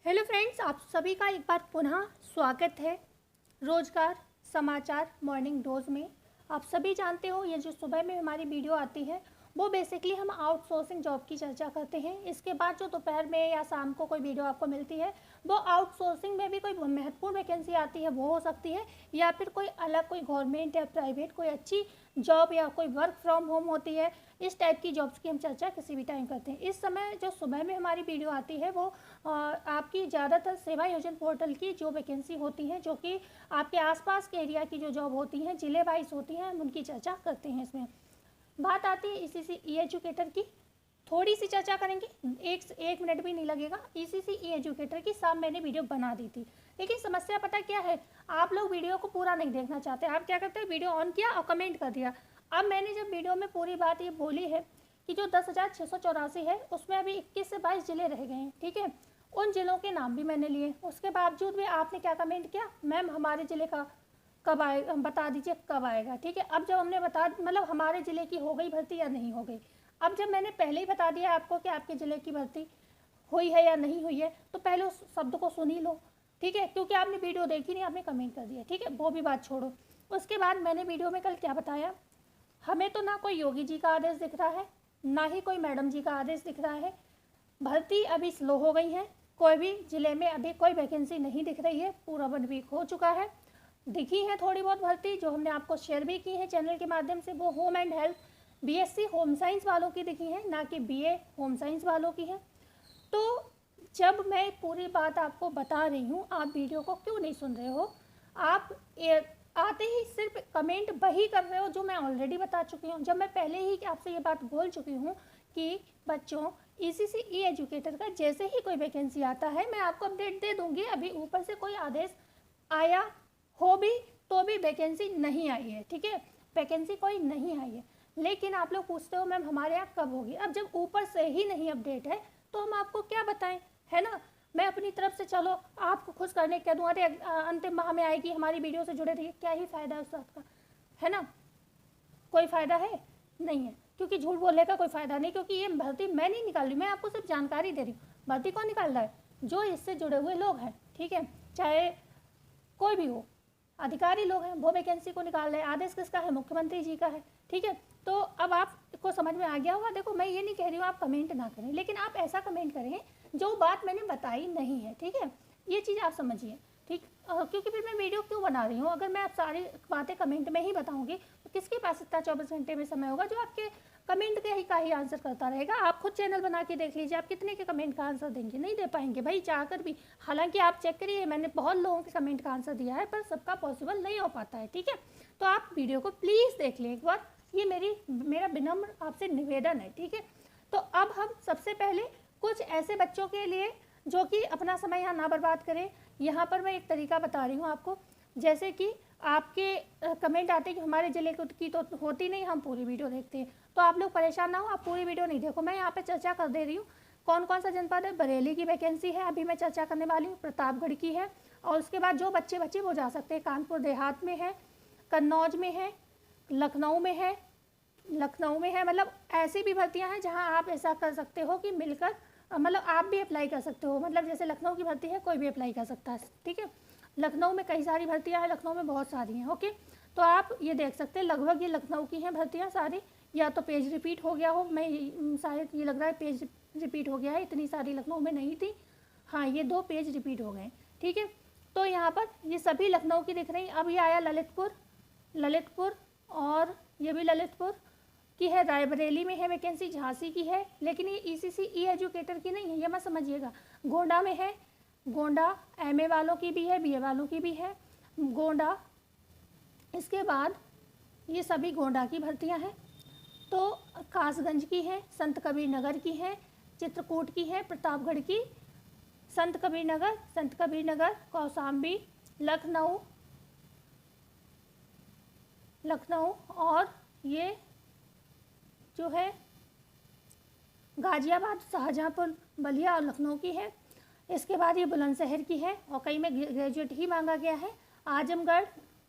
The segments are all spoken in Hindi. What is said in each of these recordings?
हेलो फ्रेंड्स, आप सभी का एक बार पुनः स्वागत है रोजगार समाचार मॉर्निंग डोज में। आप सभी जानते हो ये जो सुबह में हमारी वीडियो आती है वो बेसिकली हम आउटसोर्सिंग जॉब की चर्चा करते हैं। इसके बाद जो दोपहर में या शाम को कोई वीडियो आपको मिलती है वो आउटसोर्सिंग में भी कोई महत्वपूर्ण वैकेंसी आती है वो हो सकती है, या फिर कोई अलग कोई गवर्नमेंट या प्राइवेट कोई अच्छी जॉब या कोई वर्क फ्रॉम होम होती है। इस टाइप की जॉब्स की हम चर्चा किसी भी टाइम करते हैं। इस समय जो सुबह में हमारी वीडियो आती है वो आपकी ज़्यादातर सेवा योजन पोर्टल की जो वैकेंसी होती हैं, जो कि आपके आसपास के एरिया की जो जॉब होती हैं जिले वाइज होती हैं, हम उनकी चर्चा करते हैं। इसमें बात आती है ईसीसी ई एजुकेटर की, थोड़ी सी चर्चा करेंगे, एक मिनट भी नहीं लगेगा। ईसीसी ई एजुकेटर की शाम मैंने वीडियो बना दी थी, लेकिन समस्या पता क्या है, आप लोग वीडियो को पूरा नहीं देखना चाहते। आप क्या करते हैं, वीडियो ऑन किया और कमेंट कर दिया। अब मैंने जब वीडियो में पूरी बात ये बोली है कि जो 10,684 है उसमें अभी 21 से 22 जिले रह गए हैं, ठीक है, उन जिलों के नाम भी मैंने लिए। उसके बावजूद भी आपने क्या कमेंट किया, मैम हमारे ज़िले का कब आए, बता दीजिए कब आएगा। ठीक है, अब जब हमने मतलब हमारे ज़िले की हो गई भर्ती या नहीं हो गई, अब जब मैंने पहले ही बता दिया आपको कि आपके ज़िले की भर्ती हुई है या नहीं हुई है, तो पहले उस शब्द को सुन ही लो। ठीक है, क्योंकि आपने वीडियो देखी नहीं, आपने कमेंट कर दिया। ठीक है, वो भी बात छोड़ो। उसके बाद मैंने वीडियो में कल क्या बताया, हमें तो ना कोई योगी जी का आदेश दिख रहा है, ना ही कोई मैडम जी का आदेश दिख रहा है। भर्ती अभी स्लो हो गई है, कोई भी ज़िले में अभी कोई वैकेंसी नहीं दिख रही है। पूरा 1 वीक हो चुका है, दिखी है थोड़ी बहुत भर्ती जो हमने आपको शेयर भी की है चैनल के माध्यम से, वो home and health BSc home science वालों की दिखी है, ना कि बीए होम साइंस वालों की है। तो जब मैं पूरी बात आपको बता रही हूँ, आप वीडियो को क्यों नहीं सुन रहे हो? आप आते ही सिर्फ कमेंट वही कर रहे हो जो मैं ऑलरेडी बता चुकी हूँ। जब मैं पहले ही आपसे ये बात बोल चुकी हूँ कि बच्चों ईसीसी ई एजुकेटर का जैसे ही कोई वैकेंसी आता है मैं आपको अपडेट दे दूँगी। अभी ऊपर से कोई आदेश आया हो भी तो भी वैकेंसी नहीं आई है। ठीक है, वैकेंसी कोई नहीं आई है, लेकिन आप लोग पूछते हो मैम हमारे यहाँ कब होगी। अब जब ऊपर से ही नहीं अपडेट है तो हम आपको क्या बताएं, है ना। मैं अपनी तरफ से चलो आपको खुश करने कह दूँ, अरे अंतिम माह में आएगी, हमारी वीडियो से जुड़े रहिए, क्या ही फ़ायदा है उस बात का, है ना। कोई फ़ायदा है नहीं है, क्योंकि झूठ बोलने का कोई फ़ायदा नहीं, क्योंकि ये भर्ती मैं नहीं निकाल रही, मैं आपको सिर्फ जानकारी दे रही हूँ। भर्ती कौन निकाल रहा है, जो इससे जुड़े हुए लोग हैं। ठीक है, चाहे कोई भी हो, अधिकारी लोग हैं वो वैकेंसी को निकाल रहे हैं। आदेश किसका है, मुख्यमंत्री जी का है। ठीक है, तो अब आपको समझ में आ गया होगा। देखो मैं ये नहीं कह रही हूँ आप कमेंट ना करें, लेकिन आप ऐसा कमेंट करें जो बात मैंने बताई नहीं है। ठीक है, ये चीज़ आप समझिए। ठीक, क्योंकि फिर मैं वीडियो क्यों बना रही हूँ, अगर मैं आप सारी बातें कमेंट में ही बताऊँगी तो किसके पास इतना 24 घंटे में समय होगा जो आपके कमेंट का ही आंसर करता रहेगा। आप खुद चैनल बना के देख लीजिए, आप कितने के कमेंट का आंसर देंगे, नहीं दे पाएंगे भाई, चाहकर भी। हालांकि आप चेक करिए, मैंने बहुत लोगों के कमेंट का आंसर दिया है, पर सबका पॉसिबल नहीं हो पाता है। ठीक है, तो आप वीडियो को प्लीज़ देख लें एक बार, ये मेरा विनम्र आपसे निवेदन है। ठीक है, तो अब हम सबसे पहले कुछ ऐसे बच्चों के लिए जो कि अपना समय यहाँ ना बर्बाद करें, यहाँ पर मैं एक तरीका बता रही हूँ आपको। जैसे कि आपके कमेंट आते हैं कि हमारे ज़िले की तो होती नहीं, हम पूरी वीडियो देखते हैं, तो आप लोग परेशान ना हो, आप पूरी वीडियो नहीं देखो। मैं यहाँ पे चर्चा कर दे रही हूँ कौन कौन सा जनपद है। बरेली की वैकेंसी है, अभी मैं चर्चा करने वाली हूँ, प्रतापगढ़ की है, और उसके बाद जो बच्चे वो जा सकते हैं, कानपुर देहात में है, कन्नौज में है, लखनऊ में है। मतलब ऐसी भी भर्तियां हैं जहां आप ऐसा कर सकते हो कि मिलकर मतलब आप भी अप्लाई कर सकते हो। मतलब जैसे लखनऊ की भर्ती है, कोई भी अप्लाई कर सकता है। ठीक है, लखनऊ में कई सारी भर्तियां हैं, लखनऊ में बहुत सारी हैं। ओके, तो आप ये देख सकते हैं, लगभग ये लखनऊ की हैं भर्तियां सारी, या तो पेज रिपीट हो गया हो, मैं शायद ये लग रहा है पेज रिपीट हो गया है, इतनी सारी लखनऊ में नहीं थी। हाँ, ये 2 पेज रिपीट हो गए। ठीक है, तो यहाँ पर ये सभी लखनऊ की दिख रही। अब ये आया ललितपुर, और ये भी ललितपुर की है। रायबरेली में है वैकेंसी, झांसी की है, लेकिन ये ईसीसी ई एजुकेटर की नहीं है, ये मत समझिएगा। गोंडा में है, गोंडा एमए वालों की भी है, बीए वालों की भी है, गोंडा। इसके बाद ये सभी गोंडा की भर्तियां हैं। तो कासगंज की है, संत कबीर नगर की है, चित्रकूट की है, प्रतापगढ़ की, संत कबीर नगर, कौशाम्बी, लखनऊ, और ये जो है गाजियाबाद, शाहजहाँपुर, बलिया और लखनऊ की है। इसके बाद ये बुलंदशहर की है, और कई में ग्रेजुएट ही मांगा गया है। आजमगढ़,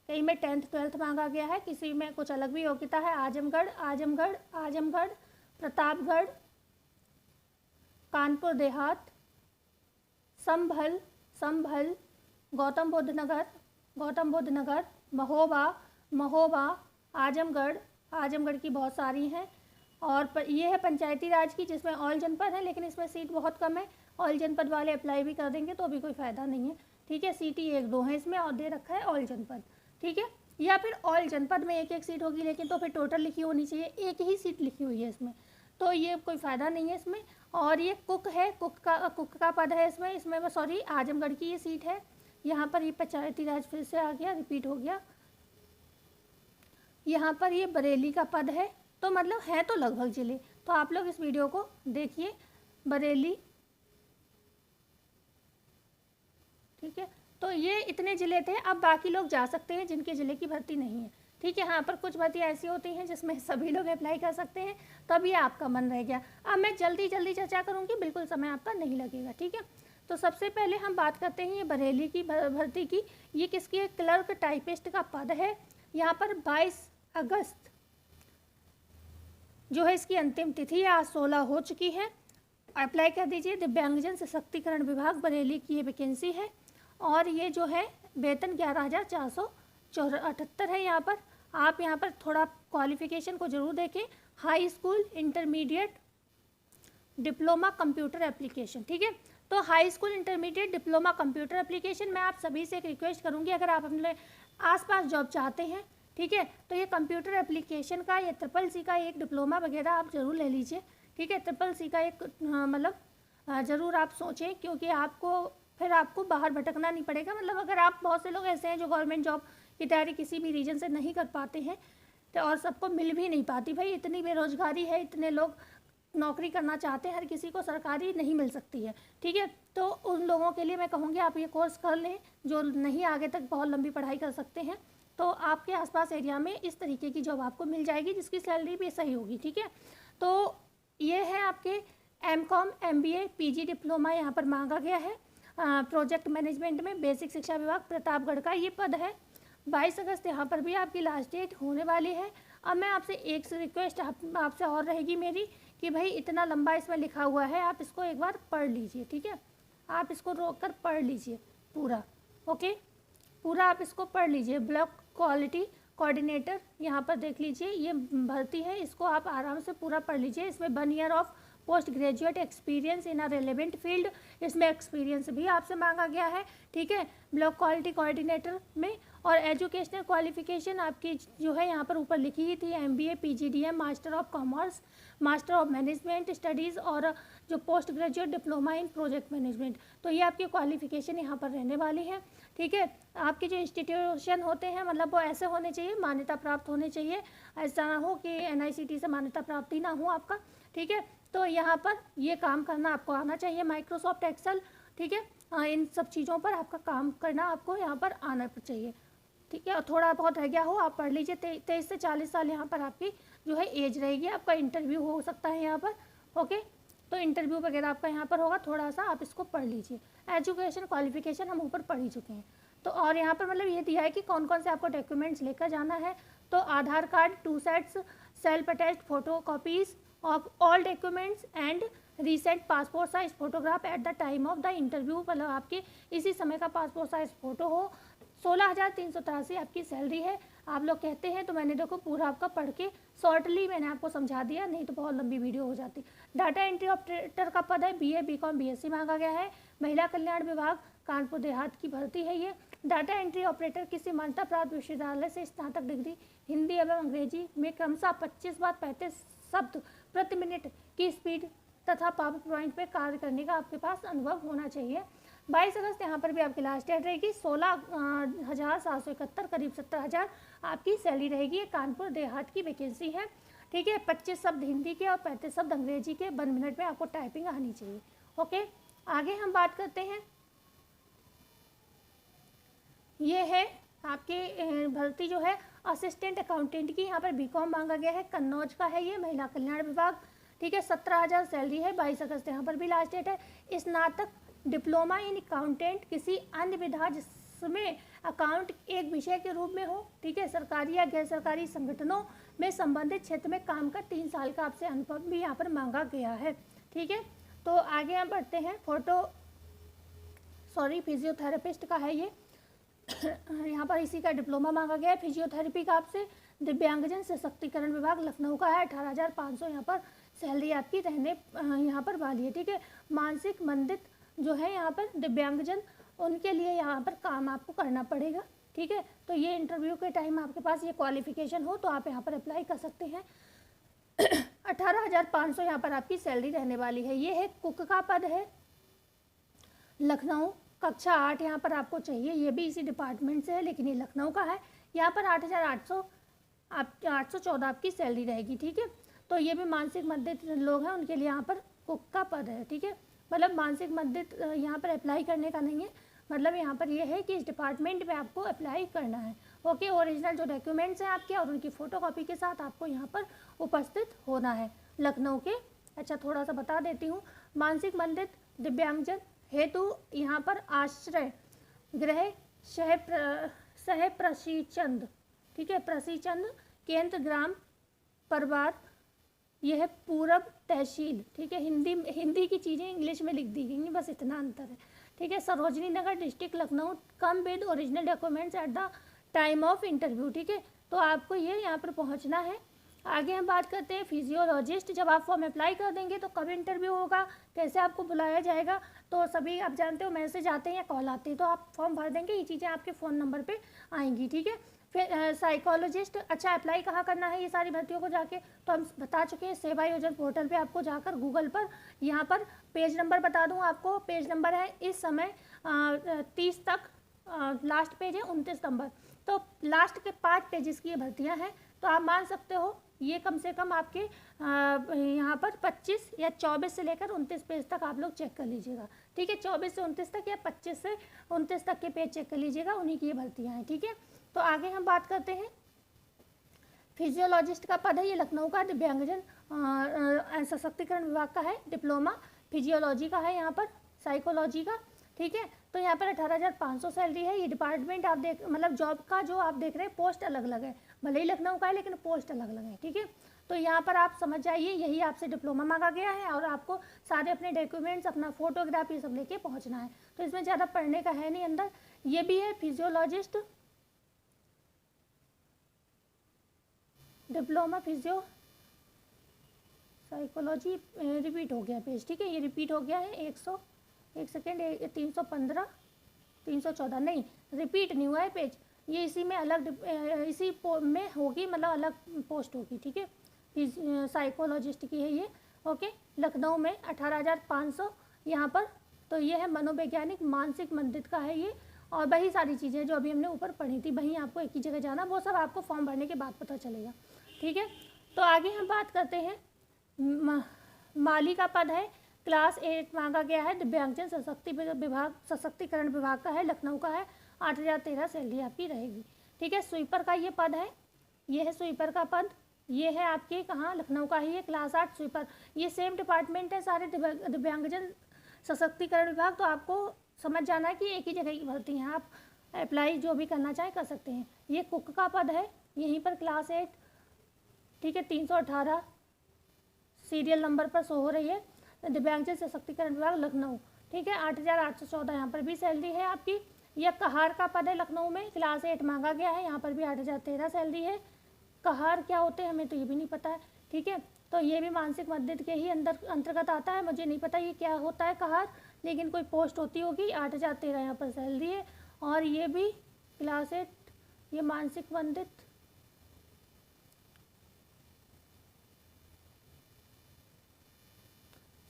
कई में 10th 12th मांगा गया है, किसी में कुछ अलग भी योग्यता है। आजमगढ़, प्रतापगढ़, कानपुर देहात, संभल संभल, गौतम बुद्ध नगर, महोबा, आजमगढ़ की बहुत सारी हैं। और ये है पंचायती राज की, जिसमें ऑल जनपद है, लेकिन इसमें सीट बहुत कम है। ऑल जनपद वाले अप्लाई भी कर देंगे तो भी कोई फ़ायदा नहीं है, ठीक है। सीट ही 1-2 है इसमें और दे रखा है ऑल जनपद, ठीक है। या फिर ऑल जनपद में एक सीट होगी, लेकिन तो फिर टोटल लिखी होनी चाहिए, एक ही सीट लिखी हुई है इसमें, तो ये कोई फ़ायदा नहीं है इसमें। और ये कुक है, कुक का पद है इसमें सॉरी आजमगढ़ की ये सीट है। यहाँ पर ये पंचायती राज फिर से आ गया, रिपीट हो गया। यहाँ पर ये बरेली का पद है, तो मतलब हैं तो लगभग ज़िले, तो आप लोग इस वीडियो को देखिए। बरेली, ठीक है। तो ये इतने ज़िले थे, अब बाकी लोग जा सकते हैं जिनके ज़िले की भर्ती नहीं है, ठीक है। यहाँ पर कुछ भर्ती ऐसी होती हैं जिसमें सभी लोग अप्लाई कर सकते हैं, तब ये आपका मन रह गया। अब मैं जल्दी चर्चा करूँगी, बिल्कुल समय आपका नहीं लगेगा, ठीक है। तो सबसे पहले हम बात करते हैं ये बरेली की भर्ती की। ये किसकी है? क्लर्क टाइपिस्ट का पद है। यहाँ पर 22 अगस्त जो है इसकी अंतिम तिथि, आज 16 हो चुकी है। अप्लाई कर दीजिए। दिव्यांगजन सशक्तिकरण विभाग बरेली की ये वैकेंसी है, और ये जो है वेतन 11,478 है। यहाँ पर आप यहाँ पर थोड़ा क्वालिफिकेशन को ज़रूर देखें। High school, intermediate, diploma computer application, ठीक है। तो high school, intermediate, diploma computer application, मैं आप सभी से एक रिक्वेस्ट करूँगी, अगर आप अपने आसपास जॉब चाहते हैं, ठीक है, तो ये कंप्यूटर एप्लीकेशन का या CCC का एक डिप्लोमा वगैरह आप ज़रूर ले लीजिए, ठीक है। CCC का एक मतलब ज़रूर आप सोचें, क्योंकि फिर आपको बाहर भटकना नहीं पड़ेगा। मतलब अगर आप, बहुत से लोग ऐसे हैं जो गवर्नमेंट जॉब की तैयारी किसी भी रीजन से नहीं कर पाते हैं, तो और सबको मिल भी नहीं पाती। भाई इतनी बेरोजगारी है, इतने लोग नौकरी करना चाहते हैं, हर किसी को सरकारी नहीं मिल सकती है, ठीक है। तो उन लोगों के लिए मैं कहूँगी आप ये कोर्स कर लें, जो नहीं आगे तक बहुत लंबी पढ़ाई कर सकते हैं। तो आपके आसपास एरिया में इस तरीके की जॉब आपको मिल जाएगी, जिसकी सैलरी भी सही होगी, ठीक है। तो ये है आपके MCOM, MBA, PG डिप्लोमा यहाँ पर मांगा गया है। प्रोजेक्ट मैनेजमेंट में बेसिक शिक्षा विभाग प्रतापगढ़ का ये पद है। 22 अगस्त यहाँ पर भी आपकी लास्ट डेट होने वाली है। अब मैं आपसे एक रिक्वेस्ट आपसे और रहेगी मेरी, कि भाई इतना लंबा इसमें लिखा हुआ है, आप इसको एक बार पढ़ लीजिए, ठीक है। आप इसको रोक कर पढ़ लीजिए पूरा, ओके, पूरा आप इसको पढ़ लीजिए। ब्लॉक क्वालिटी कोऑर्डिनेटर यहाँ पर देख लीजिए, ये भर्ती है, इसको आप आराम से पूरा पढ़ लीजिए। इसमें 1 year of post graduate experience in a relevant field, इसमें एक्सपीरियंस भी आपसे मांगा गया है, ठीक है, ब्लॉक क्वालिटी कोऑर्डिनेटर में। और एजुकेशनल क्वालिफिकेशन आपकी जो है यहाँ पर ऊपर लिखी ही थी, MBA, PGDM, master of commerce, master of management studies, और जो post graduate diploma in project management. तो ये आपकी क्वालिफिकेशन यहाँ पर रहने वाली है, ठीक है। आपके जो इंस्टीट्यूशन होते हैं, मतलब वो ऐसे होने चाहिए, मान्यता प्राप्त होने चाहिए, ऐसा ना हो कि NICT से मान्यता प्राप्त ही ना हो आपका, ठीक है। तो यहाँ पर ये काम करना आपको आना चाहिए, माइक्रोसॉफ्ट एक्सेल, ठीक है। इन सब चीज़ों पर आपका काम करना आपको यहाँ पर आना चाहिए, ठीक है। और थोड़ा बहुत रह गया हो आप पढ़ लीजिए। 23 से 40 साल यहाँ पर आपकी जो है एज रहेगी। आपका इंटरव्यू हो सकता है यहाँ पर, ओके, तो इंटरव्यू वगैरह आपका यहाँ पर होगा, थोड़ा सा आप इसको पढ़ लीजिए। एजुकेशन क्वालिफिकेशन हम ऊपर पढ़ ही चुके हैं। तो और यहाँ पर मतलब ये दिया है कि कौन कौन से आपको डॉक्यूमेंट्स लेकर जाना है। तो Aadhaar card 2 sets, self attached photo copies of all documents and recent passport size photograph at the time of the interview, मतलब आपके इसी समय का पासपोर्ट साइज फ़ोटो हो। 16,383 आपकी सैलरी है। आप लोग कहते हैं तो मैंने देखो पूरा आपका पढ़ के शॉर्टली मैंने आपको समझा दिया, नहीं तो बहुत लंबी वीडियो हो जाती। डाटा एंट्री ऑपरेटर का पद है, BA, BCom, BSc मांगा गया है। महिला कल्याण विभाग कानपुर देहात की भर्ती है ये। डाटा एंट्री ऑपरेटर किसी मान्यता प्राप्त विश्वविद्यालय से स्नातक डिग्री हिंदी एवं अंग्रेजी में क्रमशः 25 बार 35 शब्द प्रति मिनट की स्पीड तथा पावर पॉइंट पे कार्य करने का आपके पास अनुभव होना चाहिए। 22 अगस्त यहाँ पर भी आपकी लास्ट डेट रहेगी। 16,771 करीब 17,000 आपकी सैलरी रहेगी। ये कानपुर देहात की वैकेंसी है, ठीक है। 25 शब्द हिंदी के और 35 शब्द अंग्रेजी के 1 मिनट में आपको टाइपिंग आनी चाहिए, ओके। आगे हम बात करते हैं, ये है आपके भर्ती जो है असिस्टेंट अकाउंटेंट की। यहाँ पर BCom मांगा गया है, कन्नौज का है ये, महिला कल्याण विभाग, ठीक है। 17,000 सैलरी है। 22 अगस्त यहाँ पर भी लास्ट डेट है। स्नातक डिप्लोमा इन अकाउंटेंट किसी अन्य विधा जिसमें अकाउंट एक विषय के रूप में हो, ठीक है, सरकारी या गैर सरकारी संगठनों में संबंधित क्षेत्र में काम का 3 साल का आपसे अनुभव भी यहाँ पर मांगा गया है, ठीक है। तो आगे हम बढ़ते हैं। फोटो सॉरी फिजियोथेरेपिस्ट का है ये। यहाँ पर इसी का डिप्लोमा मांगा गया है फिजियोथेरेपी का आपसे। दिव्यांगजन सशक्तिकरण विभाग लखनऊ का है। 18,500 यहाँ पर सैलरी आपकी रहने यहाँ पर वाली है। ठीक है, मानसिक मंदित जो है यहाँ पर दिव्यांगजन, उनके लिए यहाँ पर काम आपको करना पड़ेगा। ठीक है, तो ये इंटरव्यू के टाइम आपके पास ये क्वालिफिकेशन हो तो आप यहाँ पर अप्लाई कर सकते हैं। 18,500 यहाँ पर आपकी सैलरी रहने वाली है। ये है कुक का पद है लखनऊ, कक्षा 8 यहाँ पर आपको चाहिए। ये भी इसी डिपार्टमेंट से है लेकिन ये लखनऊ का है। यहाँ पर 8,814 आपकी सैलरी रहेगी। ठीक है, तो ये भी मानसिक मंदित लोग हैं उनके लिए यहाँ पर कुक का पद है। ठीक है, मतलब मानसिक मंदित यहाँ पर अप्लाई करने का नहीं है, मतलब यहाँ पर ये है कि इस डिपार्टमेंट में आपको अप्लाई करना है। ओके, ओरिजिनल जो डॉक्यूमेंट्स हैं आपके और उनकी फ़ोटोकॉपी के साथ आपको यहाँ पर उपस्थित होना है लखनऊ के। अच्छा, थोड़ा सा बता देती हूँ। मानसिक मंदित दिव्यांगजन हेतु यहाँ पर आश्रय गृह सह प्रशिक्षण, ठीक है, प्रशिक्षण केंद्र ग्राम परवार, यह पूरब तहसील। ठीक है, हिंदी की चीज़ें इंग्लिश में लिख दी गई हैं, बस इतना अंतर है। ठीक है, Sarojini Nagar district Lucknow, come with original documents at the time of interview. ठीक है, तो आपको ये यहाँ पर पहुँचना है। आगे हम बात करते हैं फिजियोलॉजिस्ट। जब आप फॉर्म अप्लाई कर देंगे तो कब इंटरव्यू होगा, कैसे आपको बुलाया जाएगा, तो सभी आप जानते हो मैसेज आते हैं या कॉल आती है, तो आप फॉर्म भर देंगे, ये चीज़ें आपके फ़ोन नंबर पे आएंगी। ठीक है, फिर साइकोलॉजिस्ट। अच्छा, अप्लाई कहाँ करना है ये सारी भर्तियों को जाके, तो हम बता चुके हैं। सेवा योजन पोर्टल पे आपको जाकर गूगल पर यहाँ पर पेज नंबर बता दूँ आपको। पेज नंबर है इस समय 30 तक, लास्ट पेज है 29 नंबर। तो लास्ट के 5 पेजेस की ये भर्तियाँ हैं, तो आप मान सकते हो ये कम से कम आपके यहाँ पर 25 या 24 से लेकर 29 पेज तक आप लोग चेक कर लीजिएगा। ठीक है, 24 से 29 तक या 25 से 29 तक के पेज चेक कर लीजिएगा, उन्हीं की ये भर्तियाँ हैं। ठीक है, तो आगे हम बात करते हैं। फिजियोलॉजिस्ट का पद है ये लखनऊ का, दिव्यांगजन सशक्तिकरण विभाग का है, डिप्लोमा फिजियोलॉजी का है, यहाँ पर साइकोलॉजी का। ठीक है, तो यहाँ पर 18,500 सैलरी है। ये डिपार्टमेंट आप देख, मतलब जॉब का जो आप देख रहे हैं पोस्ट अलग अलग है, भले ही लखनऊ का है लेकिन पोस्ट अलग अलग है। ठीक है, तो यहाँ पर आप समझ जाइए, यही आपसे डिप्लोमा मांगा गया है और आपको सारे अपने डॉक्यूमेंट्स, अपना फोटोग्राफ, ये सब लेके पहुँचना है। तो इसमें ज़्यादा पढ़ने का है नहीं अंदर। ये भी है physiologist, diploma physio psychology, repeat हो गया पेज। ठीक है, ये रिपीट हो गया है 315 314 नहीं, रिपीट नहीं हुआ है पेज, ये इसी में अलग इसी में होगी, मतलब अलग पोस्ट होगी। ठीक है, साइकोलॉजिस्ट की है ये। ओके, लखनऊ में 18,500 यहाँ पर। तो ये है मनोवैज्ञानिक मानसिक मंदित का है ये, और वही सारी चीज़ें जो अभी हमने ऊपर पढ़ी थी, वहीं आपको एक ही जगह जाना, वो सब आपको फॉर्म भरने के बाद पता चलेगा। ठीक है, तो आगे हम बात करते हैं। माली का पद है, क्लास 8 मांगा गया है, दिव्यांगजन सशक्तिकरण विभाग का है, लखनऊ का है। 8,013 सैलरी आपकी रहेगी। ठीक है, स्वीपर का ये पद है, ये है स्वीपर का पद, ये है आपके कहाँ, लखनऊ का ही है, क्लास 8 स्वीपर। ये सेम डिपार्टमेंट है सारे, दिव्यांगजन सशक्तिकरण विभाग। तो आपको समझ जाना है कि एक ही जगह की भर्ती हैं, आप अप्लाई जो भी करना चाहें कर सकते हैं। ये कुक का पद है, यहीं पर क्लास 8। ठीक है, 318 सीरियल नंबर पर शो हो रही है, दिव्यांगजन सशक्तिकरण विभाग लखनऊ। ठीक है, 8,814 यहाँ पर भी सैलरी है आपकी। यह कहार का पद है लखनऊ में, क्लास 8 मांगा गया है, यहाँ पर भी 8,013 सैलरी है। कहार क्या होते हैं हमें तो ये भी नहीं पता है। ठीक है, तो ये भी मानसिक मंदित के ही अंतर्गत आता है, मुझे नहीं पता ये क्या होता है कहार, लेकिन कोई पोस्ट होती होगी। 8,013 यहाँ पर सैलरी है, और ये भी क्लास 8, ये मानसिक मंदित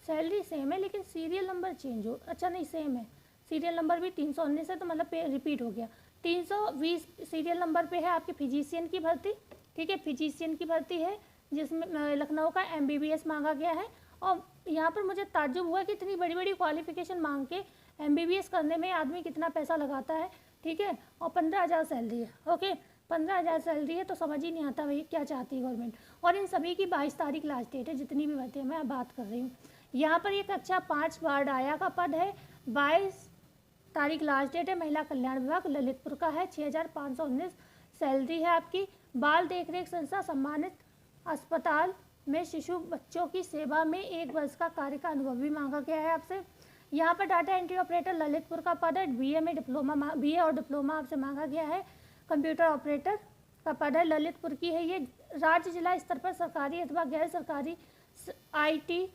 सैलरी सेम है लेकिन सीरियल नंबर चेंज हो, अच्छा नहीं सेम है, सीरियल नंबर भी 319 है, तो मतलब रिपीट हो गया। 320 सीरियल नंबर पे है आपके फिजिशियन की भर्ती। ठीक है, फिजिशियन की भर्ती है जिसमें लखनऊ का MBBS मांगा गया है। और यहाँ पर मुझे ताज्जुब हुआ कि इतनी बड़ी बड़ी क्वालिफिकेशन मांग के MBBS करने में आदमी कितना पैसा लगाता है। ठीक है, और 15,000 सैलरी है। ओके, 15,000 सैलरी है, तो समझ ही नहीं आता भाई क्या चाहती है गवर्नमेंट। और इन सभी की 22 तारीख लास्ट डेट है, जितनी भी भर्ती है मैं बात कर रही हूँ। यहाँ पर ये कक्षा 5 वार्ड आया का पद है, 22 तारीख लास्ट डेट है, महिला कल्याण विभाग ललितपुर का है। 6,519 सैलरी है आपकी। बाल देखरेख संस्था सम्मानित अस्पताल में शिशु बच्चों की सेवा में 1 वर्ष का कार्य का अनुभव भी मांगा गया है आपसे। यहाँ पर डाटा एंट्री ऑपरेटर ललितपुर का पद है, बीए और डिप्लोमा आपसे मांगा गया है। कंप्यूटर ऑपरेटर का पद है, ललितपुर की है ये। राज्य जिला स्तर पर सरकारी अथवा गैर सरकारी IT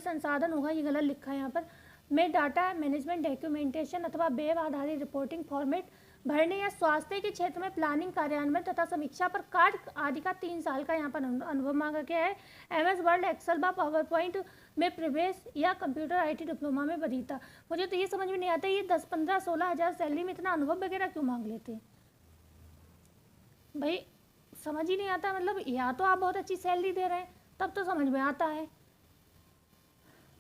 संसाधन होगा, ये गलत लिखा है यहाँ पर, में डाटा मैनेजमेंट डॉक्यूमेंटेशन अथवा वेब आधारित रिपोर्टिंग फॉर्मेट भरने या स्वास्थ्य के क्षेत्र में प्लानिंग, कार्यान्वयन तथा समीक्षा पर कार्य आदि का 3 साल का यहाँ पर अनुभव मांगा गया है। MS वर्ड, एक्सेल व पावर पॉइंट में प्रवेश या कंप्यूटर IT डिप्लोमा में वरीयता। मुझे तो ये समझ में नहीं आता ये 10, 15, 16 हज़ार सैलरी में इतना अनुभव वगैरह क्यों मांग लेते हैं भाई, समझ ही नहीं आता। मतलब या तो आप बहुत अच्छी सैलरी दे रहे हैं तब तो समझ में आता है।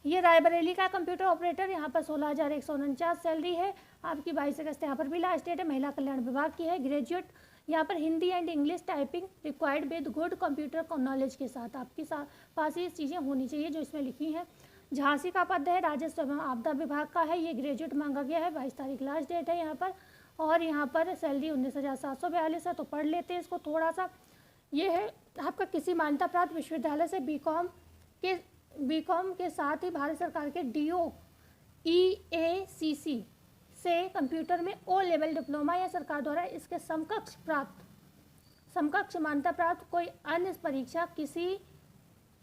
ये रायबरेली का कंप्यूटर ऑपरेटर, यहाँ पर 16,149 सैलरी है आपकी। 22 अगस्त यहाँ पर भी लास्ट डेट है। महिला कल्याण विभाग की है। ग्रेजुएट यहाँ पर Hindi and English typing required with good computer knowledge के साथ आपके पास ये चीज़ें होनी चाहिए जो इसमें लिखी हैं। झांसी का पद है, राजस्व एवं आपदा विभाग का है। ये ग्रेजुएट मांगा गया है। 22 तारीख लास्ट डेट है यहाँ पर। और यहाँ पर सैलरी 19,742 है। तो पढ़ लेते हैं इसको थोड़ा सा। ये है आपका किसी मान्यता प्राप्त विश्वविद्यालय से बीकॉम के साथ ही भारत सरकार के DOEACC से कंप्यूटर में O लेवल डिप्लोमा या सरकार द्वारा इसके समकक्ष मान्यता प्राप्त कोई अन्य परीक्षा किसी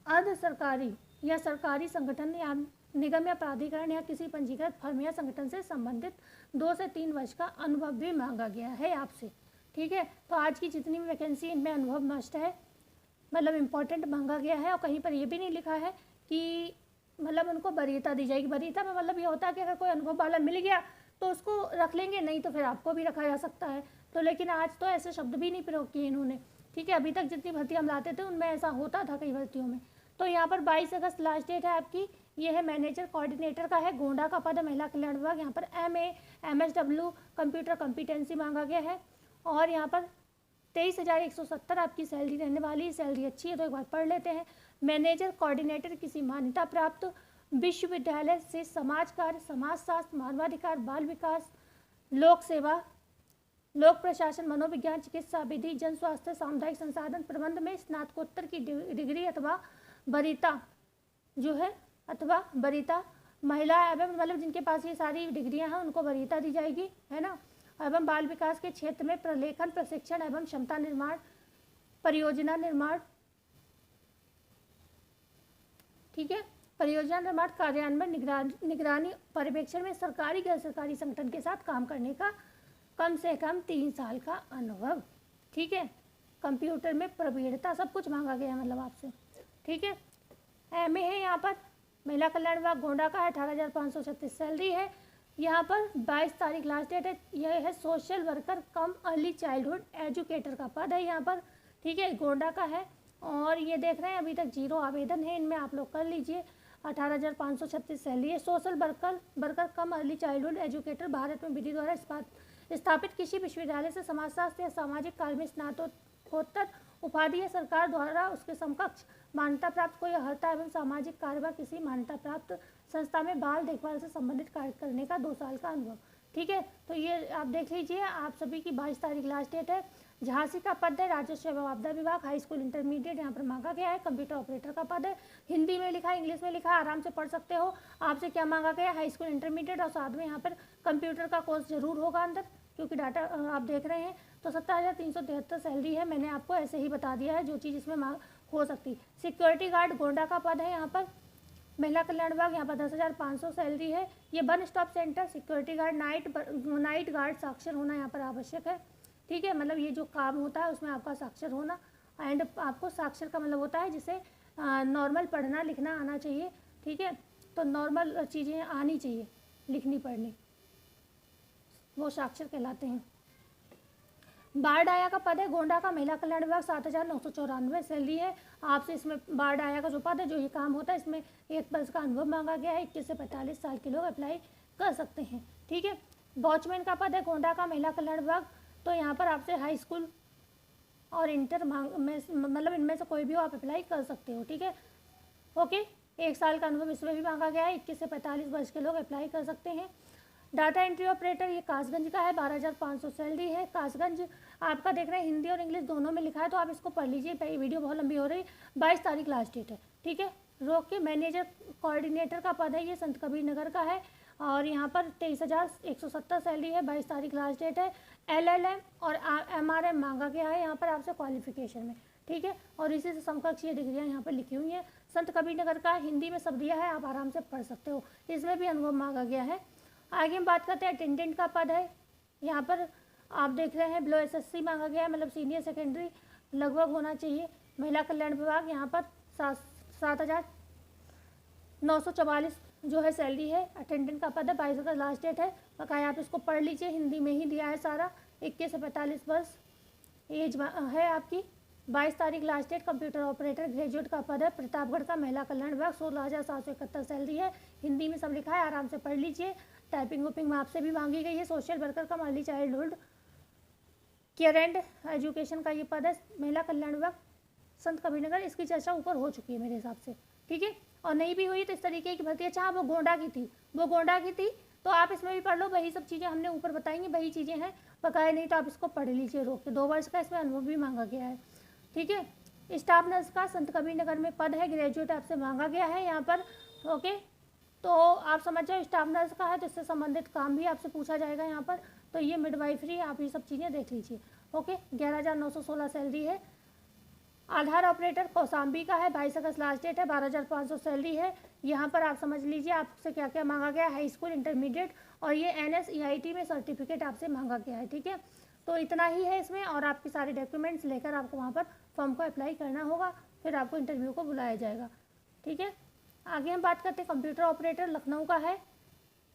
अर्ध सरकारी या सरकारी संगठन या निगम या प्राधिकरण या किसी पंजीकृत फर्म या संगठन से संबंधित 2 से 3 वर्ष का अनुभव भी मांगा गया है आपसे। ठीक है, तो आज की जितनी भी वैकेंसी इनमें अनुभव मस्ट है, मतलब इम्पोर्टेंट मांगा गया है। और कहीं पर ये भी नहीं लिखा है कि मतलब उनको वरीयता दी जाएगी। वरीयता में मतलब ये होता है कि अगर कोई अनुभव वाला मिल गया तो उसको रख लेंगे, नहीं तो फिर आपको भी रखा जा सकता है। तो लेकिन आज तो ऐसे शब्द भी नहीं प्रयोग किए इन्होंने। ठीक है, अभी तक जितनी भर्ती हम लाते थे उनमें ऐसा होता था कई भर्तियों में। तो यहाँ पर 22 अगस्त लास्ट डेट है आपकी। ये है मैनेजर कोऑर्डिनेटर का है, गोंडा का पद है, महिला कल्याण विभाग। यहाँ पर MA MSW कंप्यूटर कॉम्पिटेंसी मांगा गया है। और यहाँ पर 23,170 आपकी सैलरी रहने वाली। सैलरी अच्छी है तो एक बार पढ़ लेते हैं। मैनेजर कोऑर्डिनेटर किसी मान्यता प्राप्त विश्वविद्यालय से समाज कार्य, समाजशास्त्र, मानवाधिकार, बाल विकास, लोक सेवा, लोक प्रशासन, मनोविज्ञान, चिकित्सा विधि, जन स्वास्थ्य, सामुदायिक संसाधन प्रबंध में स्नातकोत्तर की डिग्री अथवा वरीयता जो है अथवा वरीयता महिला एवं मतलब जिनके पास ये सारी डिग्रियां हैं उनको वरीयता दी जाएगी, है ना। एवं बाल विकास के क्षेत्र में प्रलेखन, प्रशिक्षण एवं क्षमता निर्माण, परियोजना निर्माण, ठीक है, परियोजना निर्माण, कार्यान्वयन, निगरानी, पर्यवेक्षण में सरकारी गैर सरकारी संगठन के साथ काम करने का कम से कम 3 साल का अनुभव। ठीक है, कंप्यूटर में प्रवीणता, सब कुछ मांगा गया है मतलब आपसे। ठीक है, MA है यहाँ पर, महिला कल्याण विभाग गोंडा का है, 18,536 सैलरी है। यहाँ पर 22 तारीख लास्ट डेट है। यह है सोशल वर्कर कम अर्ली चाइल्डहुड एजुकेटर का पद है यहाँ पर। ठीक है, गोंडा का है। और ये देख रहे हैं अभी तक 0 आवेदन है, इनमें आप लोग कर लीजिए। 18,536 सैलरी है। सोशल वर्कर कम अर्ली चाइल्डहुड एजुकेटर भारत में विधि द्वारा स्थापित किसी विश्वविद्यालय से समाजशास्त्र या सामाजिक कार्य में स्नातकोत्तर उपाधि या सरकार द्वारा उसके समकक्ष मान्यता प्राप्त कोई अर्हता एवं सामाजिक कार्य व किसी मान्यता प्राप्त संस्था में बाल देखभाल से संबंधित कार्य करने का 2 साल का अनुभव। ठीक है, तो ये आप देख लीजिए। आप सभी की 22 तारीख लास्ट डेट है। झांसी का पद है, राजस्व एवं आपदा विभाग, हाई स्कूल इंटरमीडिएट यहाँ पर मांगा गया है। कंप्यूटर ऑपरेटर का पद है, हिंदी में लिखा है, इंग्लिश में लिखा है, आराम से पढ़ सकते हो। आपसे क्या मांगा गया है, हाई स्कूल इंटरमीडिएट और साथ में यहाँ पर कंप्यूटर का कोर्स जरूर होगा अंदर, क्योंकि डाटा आप देख रहे हैं। तो 17,373 सैलरी है। मैंने आपको ऐसे ही बता दिया है जो चीज़ इसमें हो सकती। सिक्योरिटी गार्ड गोंडा का पद है यहाँ पर, महिला कल्याण विभाग, यहाँ पर 10,500 सैलरी है। ये 1 stop centre security guard, night guard साक्षर होना यहाँ पर आवश्यक है। ठीक है, मतलब ये जो काम होता है उसमें आपका साक्षर होना, एंड आपको साक्षर का मतलब होता है जिसे नॉर्मल पढ़ना लिखना आना चाहिए। ठीक है, तो नॉर्मल चीज़ें आनी चाहिए, लिखनी पढ़नी, वो साक्षर कहलाते हैं। बाढ़ आया का पद है गोंडा का, महिला कल्याण विभाग, 7,994 सैलरी है। आपसे इसमें बाढ़ आया का जो पद है, जो ये काम होता है, इसमें 1 वर्ष का अनुभव मांगा गया है। 21 से 45 साल के लोग अप्लाई कर सकते हैं। ठीक है, वॉचमैन का पद है गोंडा का, महिला कल्याण विभाग। तो यहाँ पर आपसे हाई स्कूल और इंटर मतलब इनमें से कोई भी हो आप अप्लाई कर सकते हो। ठीक है, ओके। 1 साल का अनुभव इसमें भी मांगा गया है। 21 से 45 वर्ष के लोग अप्लाई कर सकते हैं। डाटा एंट्री ऑपरेटर, ये कासगंज का है, 12,500 सैलरी है। कासगंज आपका देख रहे हैं हिंदी और इंग्लिश दोनों में लिखा है, तो आप इसको पढ़ लीजिए, वीडियो बहुत लंबी हो रही है। 22 तारीख लास्ट डेट है। ठीक है, रोग के मैनेजर कोऑर्डिनेटर का पद है, ये संत कबीर नगर का है और यहाँ पर 23,170 सैलरी है, 22 तारीख लास्ट डेट है। LLM और MRM मांगा गया है यहाँ पर आपसे क्वालिफिकेशन में, ठीक है। और इसी से समकक्ष ये डिग्रियाँ यहाँ पर लिखी हुई हैं। संत कबीर नगर का हिंदी में सब दिया है, आप आराम से पढ़ सकते हो, इसमें भी अनुभव मांगा गया है। आगे हम बात करते हैं अटेंडेंट का पद है, यहाँ पर आप देख रहे हैं बिलो SSC मांगा गया है, मतलब सीनियर सेकेंडरी लगभग होना चाहिए। महिला कल्याण विभाग यहाँ पर 7,944 जो है सैलरी है। अटेंडेंट का पद है, 22 का लास्ट डेट है। बकाया आप इसको पढ़ लीजिए, हिंदी में ही दिया है सारा। 21 से 45 वर्ष एज है आपकी। 22 तारीख last date. Computer operator graduate का पद है, प्रतापगढ़ का महिला कल्याण विभाग। 16,771 सैलरी है, हिंदी में सब लिखा है, आराम से पढ़ लीजिए। टाइपिंग वुपिंग में आपसे भी मांगी गई है। सोशल वर्कर का early childhood care and education का ये पद है, महिला कल्याण विभाग, संत कबीरनगर। इसकी चर्चा ऊपर हो चुकी है मेरे हिसाब से, ठीक है। और नहीं भी हुई तो इस तरीके की भर्ती, अच्छा वो गोंडा की थी, तो आप इसमें भी पढ़ लो। वही सब चीज़ें हमने ऊपर बताएंगे, वही चीज़ें हैं बकाया, नहीं तो आप इसको पढ़ लीजिए रोक के। 2 वर्ष का इसमें अनुभव भी मांगा गया है, ठीक है। स्टाफ नर्स का संत कबीरनगर में पद है, ग्रेजुएट आपसे मांगा गया है यहाँ पर, ओके। तो आप समझ जाओ स्टाफ नर्स का है तो इससे संबंधित काम भी आपसे पूछा जाएगा यहाँ पर। तो ये मिडवाइफरी, आप ये सब चीज़ें देख लीजिए, ओके। 11,916 सैलरी है। आधार ऑपरेटर कौसाम्बी का है, 22 अगस्त लास्ट डेट है। 12,500 सैलरी है। यहाँ पर आप समझ लीजिए आपसे क्या क्या मांगा गया है, हाई स्कूल, इंटरमीडिएट और ये NSEIT में सर्टिफिकेट आपसे मांगा गया है, ठीक है। तो इतना ही है इसमें, और आपके सारे डॉक्यूमेंट्स लेकर आपको वहाँ पर फॉर्म को अप्लाई करना होगा, फिर आपको इंटरव्यू को बुलाया जाएगा, ठीक है। आगे हम बात करते हैं कंप्यूटर ऑपरेटर लखनऊ का है।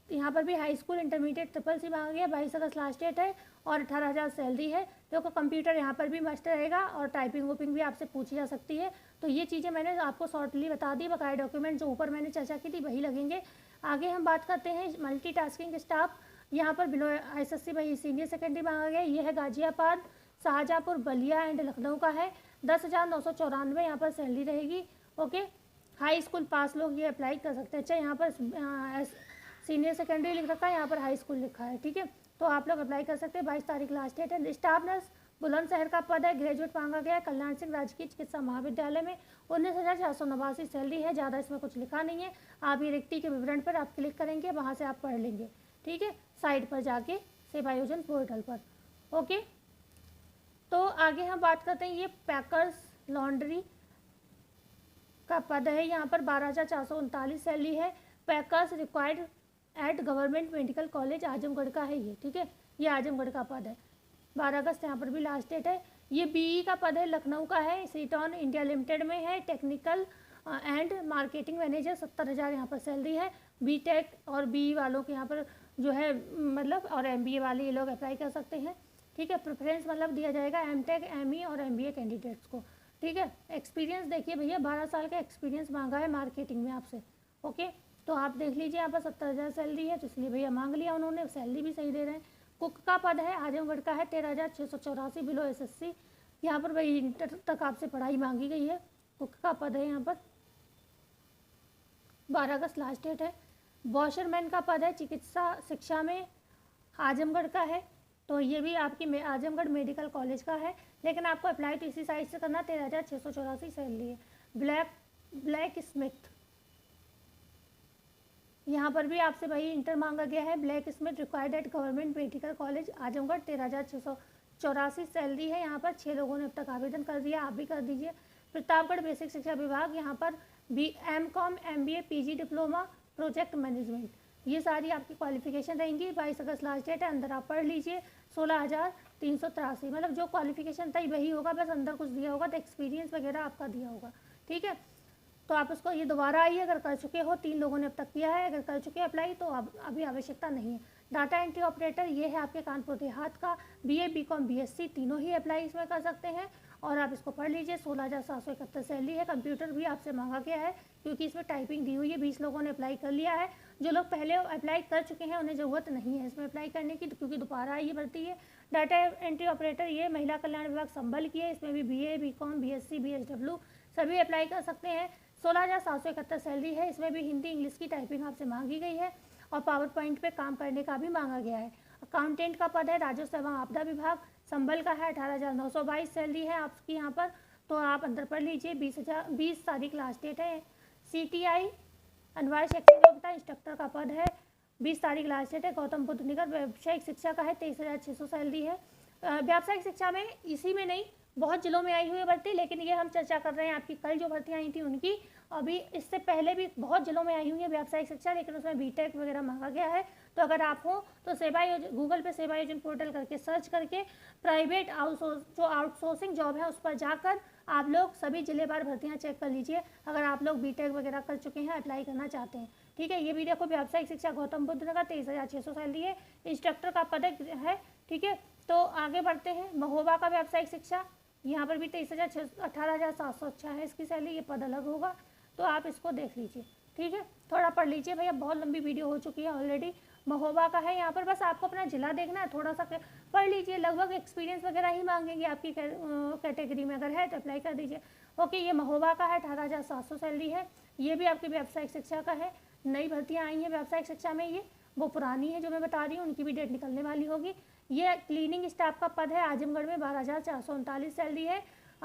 यहाँ पर भी हाई स्कूल, इंटरमीडिएट, SSC मांगा गया। 22 अगस्त लास्ट डेट है और 18,000 सैलरी है। देखो कंप्यूटर यहाँ पर भी मस्ट रहेगा और टाइपिंग वुपिंग भी आपसे पूछी जा सकती है। तो ये चीज़ें मैंने आपको शॉर्टली बता दी, बकाया डॉक्यूमेंट जो ऊपर मैंने चर्चा की थी वही लगेंगे। आगे हम बात करते हैं मल्टीटास्किंग स्टाफ। यहाँ पर बिलो SSC वही सीनियर सेकेंडरी मांगा गया। ये है गाजियाबाद, शाहजहाँपुर, बलिया एंड लखनऊ का है। 10,994 यहाँ पर सैलरी रहेगी, ओके। हाई स्कूल पास लोग ये अप्लाई कर सकते हैं। अच्छा यहाँ पर सीनियर सेकेंडरी लिख रखा है, यहाँ पर हाई स्कूल लिखा है, ठीक है। तो आप लोग अप्लाई कर सकते हैं। 22 तारीख लास्ट डेट है। स्टाफ नर्स बुलंदशहर का पद है, ग्रेजुएट मांगा गया है। कल्याण सिंह राजकीय चिकित्सा महाविद्यालय में 19,489 सैलरी है। ज़्यादा इसमें कुछ लिखा नहीं है, आप ये रिक्ति के विवरण पर आप क्लिक करेंगे, वहाँ से आप पढ़ लेंगे, ठीक है, साइट पर जाके सेवायोजन पोर्टल पर, ओके। तो आगे हम बात करते हैं, ये पैकर्स लॉन्ड्री का पद है। यहाँ पर 12,439 सैलरी है। Packers required at government medical college Azamgarh का है ये, ठीक है। ये आजमगढ़ का पद है। 12 अगस्त यहाँ पर भी लास्ट डेट है। ये BE का पद है, लखनऊ का है। सीटॉन इंडिया लिमिटेड में है। टेक्निकल एंड मार्केटिंग मैनेजर, 70,000 यहाँ पर सैलरी है। BTech और BE वालों के यहाँ पर जो है मतलब, और MBA वाले ये लोग अप्लाई कर सकते हैं, ठीक है। प्रेफरेंस मतलब दिया जाएगा MTech, ME और MBA कैंडिडेट्स को, ठीक है। एक्सपीरियंस देखिए भैया, 12 साल का एक्सपीरियंस मांगा है मार्केटिंग में आपसे, ओके। तो आप देख लीजिए यहाँ पर 70,000 सैलरी है, तो इसलिए भैया मांग लिया उन्होंने, सैलरी भी सही दे रहे हैं। कुक का पद है, आजमगढ़ का है। 13,684 बिलो SSC। यहाँ पर भाई इंटर तक आपसे पढ़ाई मांगी गई है। कुक का पद है यहाँ पर, 12 अगस्त लास्ट डेट है। वॉशरमैन का पद है, चिकित्सा शिक्षा में, आजमगढ़ का है। तो ये भी आपकी आजमगढ़ मेडिकल कॉलेज का है, लेकिन आपको अप्लाई तो इसी साइट से करना। 13,684 सैलरी है। ब्लैक स्मिथ, यहाँ पर भी आपसे वही इंटर मांगा गया है। Black Smith required at government medical college Azamgarh, 13,684 salary है। यहाँ पर 6 लोगों ने अब तक आवेदन कर दिया, आप भी कर दीजिए। प्रतापगढ़ बेसिक शिक्षा विभाग, यहाँ पर BCom, MBA, PG diploma, project management, ये सारी आपकी क्वालिफिकेशन रहेंगी। 22 अगस्त लास्ट डेट है, अंदर आप पढ़ लीजिए। 16,383, मतलब जो क्वालिफिकेशन था वही होगा, बस अंदर कुछ दिया होगा तो एक्सपीरियंस वगैरह आपका दिया होगा, ठीक है। तो आप उसको ये दोबारा आइए, अगर कर चुके हो, 3 लोगों ने अब तक किया है, अगर कर चुके अप्लाई तो अब अभी आवश्यकता नहीं है। डाटा एंट्री ऑपरेटर, ये है आपके कानपुर देहात का। BA, BCom, BSc तीनों ही अप्लाई इसमें कर सकते हैं, और आप इसको पढ़ लीजिए। 16,771 सैलरी है। कंप्यूटर भी आपसे मांगा गया है, क्योंकि इसमें टाइपिंग दी हुई है। 20 लोगों ने अप्लाई कर लिया है। जो लोग पहले अप्लाई कर चुके हैं उन्हें ज़रूरत नहीं है इसमें अप्लाई करने की, क्योंकि दोबारा ये भर्ती है। डाटा एंट्री ऑपरेटर, ये महिला कल्याण विभाग संभल की है। इसमें भी BA, BCom, BSc, BSW सभी अप्लाई कर सकते हैं। 16,771 सैलरी है। इसमें भी हिंदी इंग्लिश की टाइपिंग आपसे मांगी गई है, और पावर पॉइंट पे काम करने का भी मांगा गया है। अकाउंटेंट का पद है, राजस्व एवं आपदा विभाग संभल का है। 18,922 सैलरी है आपकी यहाँ पर, तो आप अंदर पढ़ लीजिए। 20 तारीख लास्ट डेट है। CTI अनिवार्य शैक्षणिक योग्यता इंस्ट्रक्टर का पद है, 20 तारीख लास्ट डेट है। गौतम बुद्ध नगर व्यावसायिक शिक्षा का है, 23,600 सैलरी है। व्यावसायिक शिक्षा में इसी में नहीं, बहुत जिलों में आई हुई है भर्ती, लेकिन ये हम चर्चा कर रहे हैं आपकी कल जो भर्तियाँ आई थी उनकी। अभी इससे पहले भी बहुत जिलों में आई हुई है व्यावसायिक शिक्षा, लेकिन उसमें बीटेक वगैरह मांगा गया है। तो अगर आप हो तो सेवा योजन, गूगल पे सेवा योजन पोर्टल करके सर्च करके प्राइवेट जो आउटसोर्सिंग जॉब है उस पर जाकर आप लोग सभी जिलेवार भर्तियाँ चेक कर लीजिए, अगर आप लोग बीटेक वगैरह कर चुके हैं, अप्लाई करना चाहते हैं। ठीक है, ये भी देखो व्यावसायिक शिक्षा गौतम बुद्ध नगर 23,600 सैलरी है, इंस्ट्रक्टर का पद है। ठीक है, तो आगे बढ़ते हैं। महोबा का व्यावसायिक शिक्षा, यहाँ पर भी 18,700 है इसकी सैलरी, ये पद अलग होगा, तो आप इसको देख लीजिए। ठीक है, थोड़ा पढ़ लीजिए भैया, बहुत लंबी वीडियो हो चुकी है ऑलरेडी। महोबा का है, यहाँ पर बस आपको अपना जिला देखना है, थोड़ा सा पढ़ लीजिए, लगभग एक्सपीरियंस वगैरह ही मांगेंगे आपकी कैटेगरी में, अगर है तो अप्लाई कर दीजिए। ओके, ये महोबा का है, 18,700 सैलरी है, ये भी आपकी व्यावसायिक शिक्षा का है। नई भर्तियाँ आई हैं व्यावसायिक शिक्षा में, ये वो पुरानी है जो मैं बता रही हूँ, उनकी भी डेट निकलने वाली होगी। ये क्लीनिंग स्टाफ का पद है, आजमगढ़ में 12,439 सैलरी है।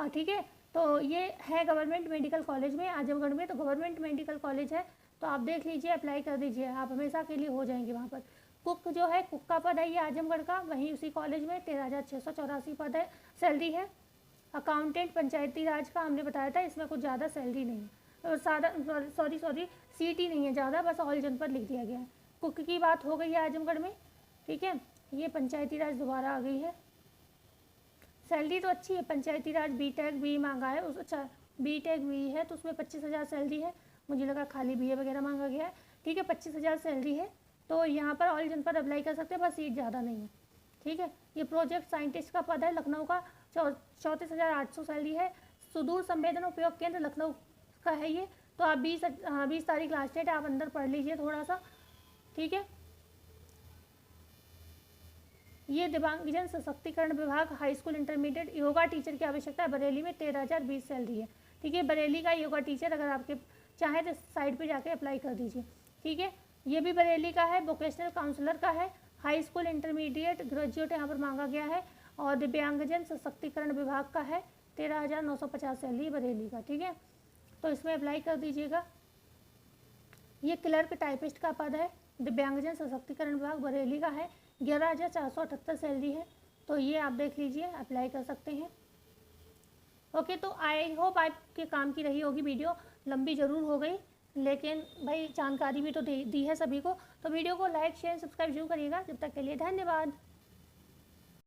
ठीक है, तो ये है गवर्नमेंट मेडिकल कॉलेज में, आजमगढ़ में, तो गवर्नमेंट मेडिकल कॉलेज है, तो आप देख लीजिए, अप्लाई कर दीजिए, आप हमेशा के लिए हो जाएंगे वहाँ पर। कुक जो है, कुक का पद है ये आजमगढ़ का, वहीं उसी कॉलेज में 13,684 पद है, सैलरी है। अकाउंटेंट पंचायती राज का हमने बताया था, इसमें कुछ ज़्यादा सैलरी नहीं है, सॉरी सीटी नहीं है ज़्यादा, बस ऑल जनपद लिख दिया गया है। कुक की बात हो गई है आजमगढ़ में। ठीक है, ये पंचायती राज दोबारा आ गई है। सैलरी तो अच्छी है, पंचायती राज बीटेक भी मांगा है उस, अच्छा बीटेक भी है तो उसमें 25,000 सैलरी है, मुझे लगा खाली बीए वगैरह मांगा गया है। ठीक है, 25,000 सैलरी है, तो यहाँ पर ऑल जनपद अप्लाई कर सकते हैं, बस सीट ज़्यादा नहीं है। ठीक है, ये प्रोजेक्ट साइंटिस्ट का पद है, लखनऊ का, 34,800 सैलरी है। सुदूर संवेदन उपयोग केंद्र लखनऊ का है ये, तो आप 20 तारीख लास्ट डेट, आप अंदर पढ़ लीजिए थोड़ा सा। ठीक है, ये दिव्यांगजन सशक्तिकरण विभाग high school intermediate yoga teacher की आवश्यकता है, बरेली में 13,020 सैलरी है। ठीक है, बरेली का योगा टीचर, अगर आपके चाहें तो साइड पे जाके अप्लाई कर दीजिए। ठीक है, ये भी बरेली का है, वोकेशनल काउंसलर का है, हाई स्कूल इंटरमीडिएट ग्रेजुएट यहाँ पर मांगा गया है, और दिव्यांगजन सशक्तिकरण विभाग का है, 13,950 सैलरी बरेली का। ठीक है, तो इसमें अप्लाई कर दीजिएगा। ये क्लर्क टाइपिस्ट का पद है, दिव्यांगजन सशक्तिकरण विभाग बरेली का है, 11,478 सैलरी है, तो ये आप देख लीजिए, अप्लाई कर सकते हैं। ओके, तो आई होप आपके काम की रही होगी वीडियो, लंबी ज़रूर हो गई, लेकिन भाई जानकारी भी तो दी है सभी को, तो वीडियो को लाइक शेयर सब्सक्राइब जरूर करिएगा। जब तक के लिए धन्यवाद।